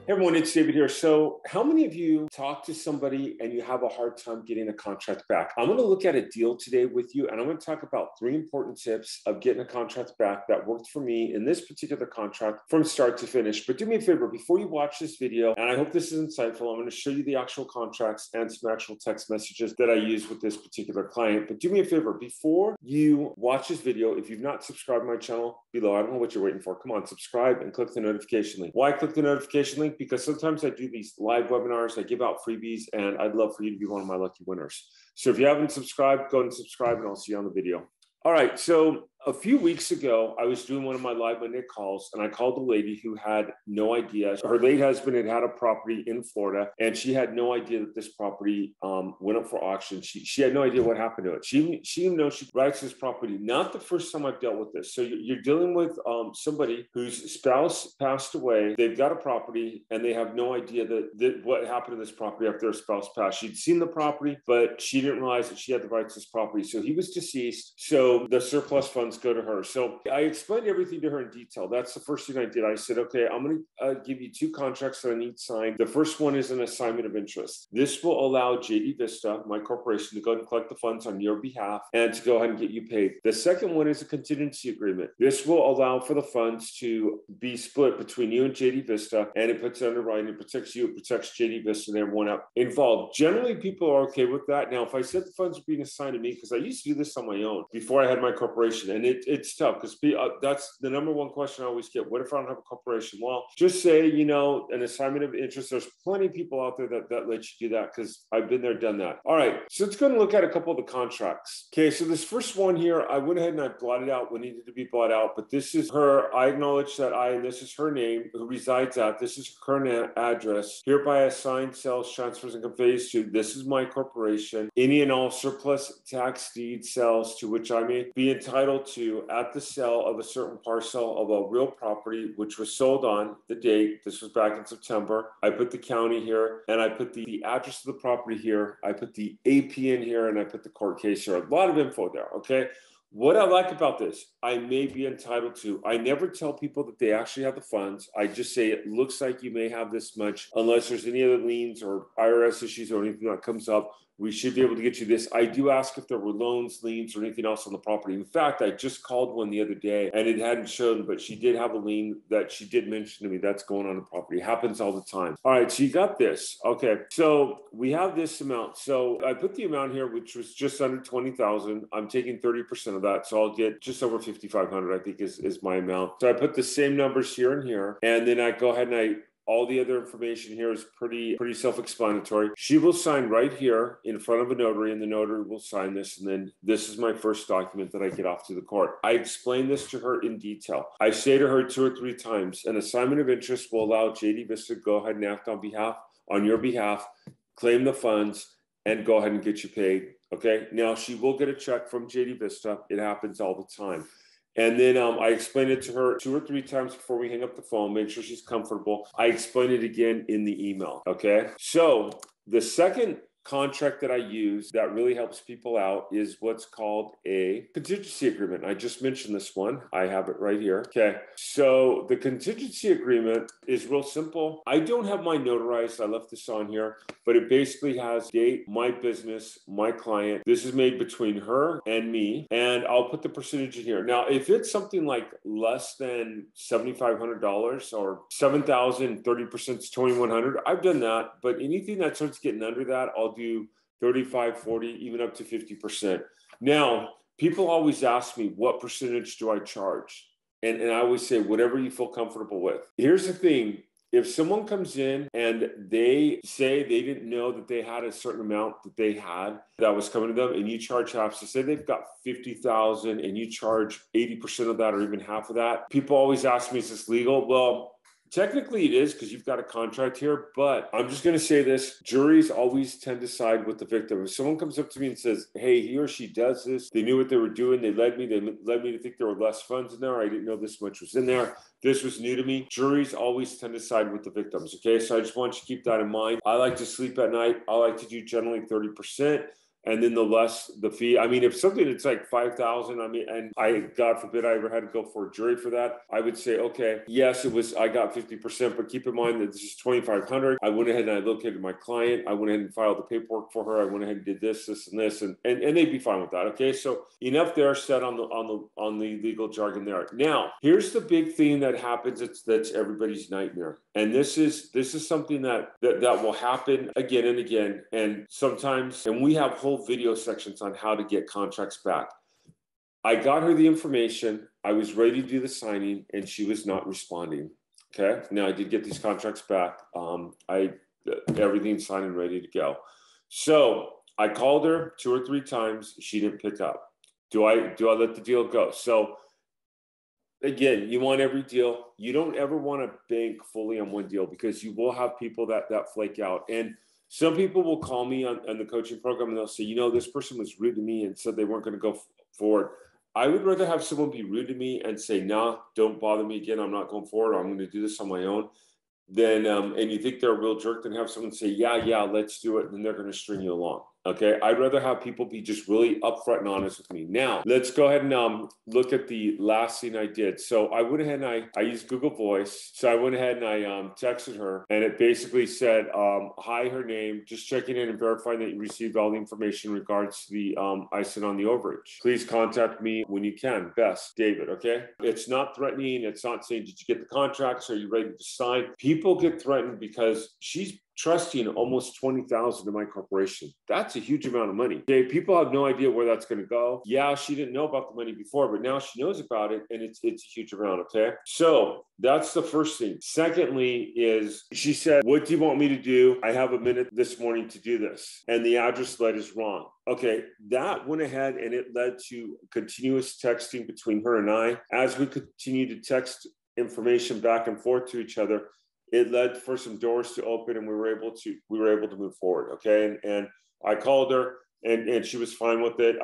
Hey everyone, it's David here. So how many of you talk to somebody and you have a hard time getting a contract back? I'm going to look at a deal today with you, and I'm going to talk about 3 important tips of getting a contract back that worked for me in this particular contract from start to finish. But do me a favor, before you watch this video, and I hope this is insightful, I'm going to show you the actual contracts and some actual text messages that I use with this particular client. But do me a favor, before you watch this video, if you've not subscribed to my channel below, I don't know what you're waiting for. Come on, subscribe and click the notification link. Why click the notification link? Because sometimes I do these live webinars, I give out freebies, and I'd love for you to be one of my lucky winners. So if you haven't subscribed, go ahead and subscribe, and I'll see you on the video. All right, so a few weeks ago, I was doing one of my live Monday calls, and I called a lady who had no idea. Her late husband had a property in Florida, and she had no idea that this property went up for auction. She had no idea what happened to it. She even knows she writes this property. Not the first time I've dealt with this. So you're dealing with somebody whose spouse passed away. They've got a property, and they have no idea that what happened to this property after their spouse passed. She'd seen the property, but she didn't realize that she had the rights to this property. So he was deceased. So the surplus funds go to her. So I explained everything to her in detail. That's the first thing I did. I said, okay, I'm going to give you 2 contracts that I need signed. The first one is an assignment of interest. This will allow JD Vista, my corporation, to go ahead and collect the funds on your behalf and to go ahead and get you paid. The second one is a contingency agreement. This will allow for the funds to be split between you and JD Vista, and it puts it under writing. It protects you, it protects JD Vista and everyone involved. Generally, people are okay with that. Now, if I said the funds are being assigned to me, because I used to do this on my own before I had my corporation, and it's tough because that's the number one question I always get. What if I don't have a corporation? Well, just say, an assignment of interest. There's plenty of people out there that let you do that because I've been there, done that. All right, so let's go and look at a couple of the contracts. Okay, so this first one here, I went ahead and I blotted out what needed to be blotted out, but this is her. I acknowledge that this is her name, who resides at. This is her current address. Hereby assigned, sells, transfers, and conveys to. This is my corporation. Any and all surplus tax deed sales to which I may be entitled to at the sale of a certain parcel of a real property which was sold on the date. This was back in September. I put the county here, and I put the address of the property here. I put the AP in here, and I put the court case here. A lot of info there, okay? What I like about this, I may be entitled to. I never tell people that they actually have the funds. I just say it looks like you may have this much. Unless there's any other liens or IRS issues or anything that comes up, we should be able to get you this. I do ask if there were loans, liens, or anything else on the property. In fact, I just called one the other day, and it hadn't shown, but she did have a lien that she did mention to me that's going on the property. It happens all the time. All right, so you got this. Okay, so we have this amount. So I put the amount here, which was just under $20,000. I'm taking 30% of that, so I'll get just over $5,500, I think is my amount. So I put the same numbers here and here, and then I go ahead and all the other information here is pretty self-explanatory. She will sign right here in front of a notary, and the notary will sign this. And then this is my first document that I get off to the court. I explain this to her in detail. I say to her 2 or 3 times, an assignment of interest will allow JD Vista to go ahead and act on your behalf, claim the funds, and go ahead and get you paid. Okay. Now she will get a check from JD Vista. It happens all the time. And then I explained it to her 2 or 3 times before we hang up the phone, make sure she's comfortable. I explained it again in the email, okay? So the second contract that I use that really helps people out is what's called a contingency agreement. I just mentioned this one. I have it right here. Okay. So the contingency agreement is real simple. I don't have mine notarized. I left this on here, but it basically has date, my business, my client. This is made between her and me, and I'll put the percentage in here. Now, if it's something like less than $7,500 or $7,000, 30% is $2,100, I've done that, but anything that starts getting under that, I'll do 35, 40, even up to 50%. Now, people always ask me, what percentage do I charge? And I always say, whatever you feel comfortable with. Here's the thing. If someone comes in and they say they didn't know that they had a certain amount that they had that was coming to them, and you charge half, so say they've got $50,000 and you charge 80% of that or even half of that, people always ask me, is this legal? Well, technically it is because you've got a contract here, but I'm just going to say this. Juries always tend to side with the victim. If someone comes up to me and says, hey, he or she does this, they knew what they were doing, they led me to think there were less funds in there, I didn't know this much was in there, this was new to me, juries always tend to side with the victims, okay? So I just want you to keep that in mind. I like to sleep at night. I like to do generally 30%. And then the less the fee. I mean, if something it's like 5,000, I mean, and God forbid I ever had to go for a jury for that, I would say, okay, yes, I got 50%, but keep in mind that this is 2,500. I went ahead and I located my client. I went ahead and filed the paperwork for her. I went ahead and did this, and this, and they'd be fine with that. Okay, so enough there said on the legal jargon there. Now, here's the big thing that happens. That's everybody's nightmare, and this is something that will happen again and again, and sometimes, and we have whole video sections on how to get contracts back. I got her the information. I was ready to do the signing, and she was not responding. Okay. Now I did get these contracts back. Everything's signed and ready to go. So I called her 2 or 3 times. She didn't pick up. Do I let the deal go? So again, you want every deal. You don't ever want to bank fully on one deal, because you will have people that flake out. And some people will call me on the coaching program and they'll say, this person was rude to me and said they weren't going to go forward. I would rather have someone be rude to me and say, nah, don't bother me again. I'm not going forward. I'm going to do this on my own. Then, and you think they're a real jerk, than have someone say, yeah, let's do it. And then they're going to string you along. Okay. I'd rather have people be just really upfront and honest with me. Now, let's go ahead and look at the last thing I did. So I went ahead and I used Google Voice. So I went ahead and I texted her, and it basically said, hi, her name, just checking in and verifying that you received all the information in regards to the ISIN on the overage. Please contact me when you can. Best, David. Okay. It's not threatening. It's not saying, did you get the contracts? Are you ready to sign? People get threatened because she's trusting almost $20,000 to my corporation. That's a huge amount of money. Okay, people have no idea where that's going to go. Yeah, she didn't know about the money before, but now she knows about it, and it's a huge amount. Okay, so that's the first thing. Secondly, is she said, "What do you want me to do? I have a minute this morning to do this," and the address led is wrong. Okay, that went ahead and it led to continuous texting between her and I. As we continue to text information back and forth to each other, it led for some doors to open, and we were able to move forward. Okay. And I called her, and she was fine with it.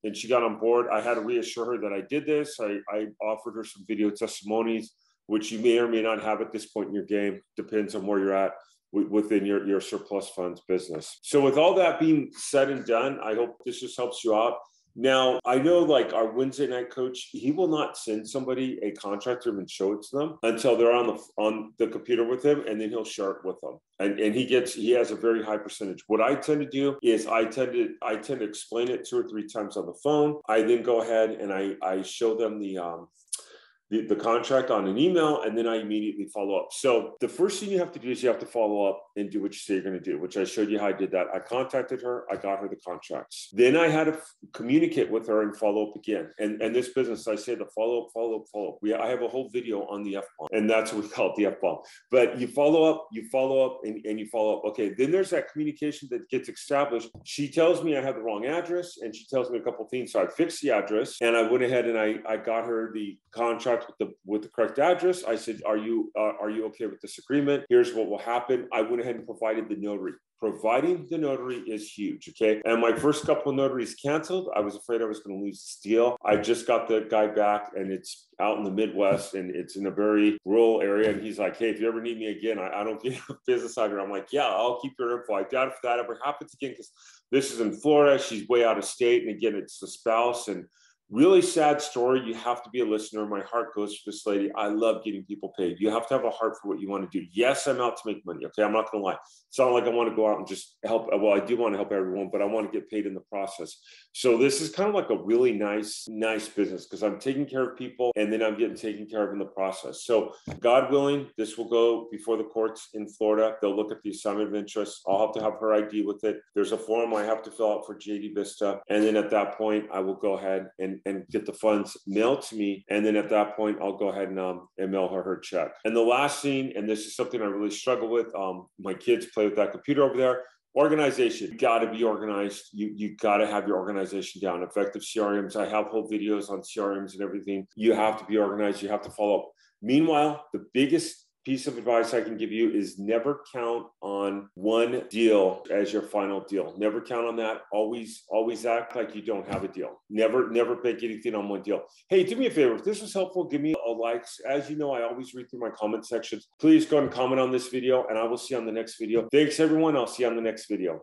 And she got on board. I had to reassure her that I did this. I offered her some video testimonies, which you may or may not have at this point in your game. Depends on where you're at within your surplus funds business. So with all that being said and done, I hope this just helps you out. Now, I know like our Wednesday night coach, he will not send somebody a contract or even show it to them until they're on the computer with him, and then he'll share it with them. And he has a very high percentage. What I tend to do is I tend to explain it 2 or 3 times on the phone. I then go ahead and I show them the contract on an email, and then I immediately follow up. So the first thing you have to do is you have to follow up and do what you say you're going to do, which I showed you how I did that. I contacted her. I got her the contracts. Then I had to communicate with her and follow up again. And this business, I say the follow up. I have a whole video on the F-bomb, and that's what we call it, the F-bomb. But you follow up, and you follow up. Okay, then there's that communication that gets established. She tells me I have the wrong address, and she tells me a couple of things. So I fixed the address, and I went ahead and I got her the contract with the correct address. I said, are you okay with this agreement? Here's what will happen. I went ahead and provided the notary. Providing the notary is huge. Okay. And my first couple of notaries canceled. I was afraid I was going to lose this deal. I just got the guy back, and it's out in the Midwest, and it's in a very rural area. And he's like, hey, if you ever need me again, I don't get a business out here. I'm like, yeah, I'll keep your info. I doubt if that ever happens again, because this is in Florida. She's way out of state. And again, it's the spouse, and really sad story. You have to be a listener. My heart goes for this lady. I love getting people paid. You have to have a heart for what you want to do. Yes, I'm out to make money. Okay. I'm not going to lie. It's not like I want to go out and just help. Well, I do want to help everyone, but I want to get paid in the process. So this is kind of like a really nice business, because I'm taking care of people, and then I'm getting taken care of in the process. So God willing, this will go before the courts in Florida. They'll look at the assignment of interest. I'll have to have her ID with it. There's a form I have to fill out for JD Vista. And then at that point, I will go ahead and get the funds mailed to me. And then at that point, I'll go ahead and mail her check. And the last thing, and this is something I really struggle with, my kids play with that computer over there. Organization. You got to be organized. You got to have your organization down. Effective CRMs. I have whole videos on CRMs and everything. You have to be organized. You have to follow up. Meanwhile, the biggest piece of advice I can give you is never count on one deal as your final deal. Never count on that. Always act like you don't have a deal. Never bank anything on one deal. Hey, do me a favor. If this was helpful, give me a like. As you know, I always read through my comment sections. Please go and comment on this video, and I will see you on the next video. Thanks, everyone. I'll see you on the next video.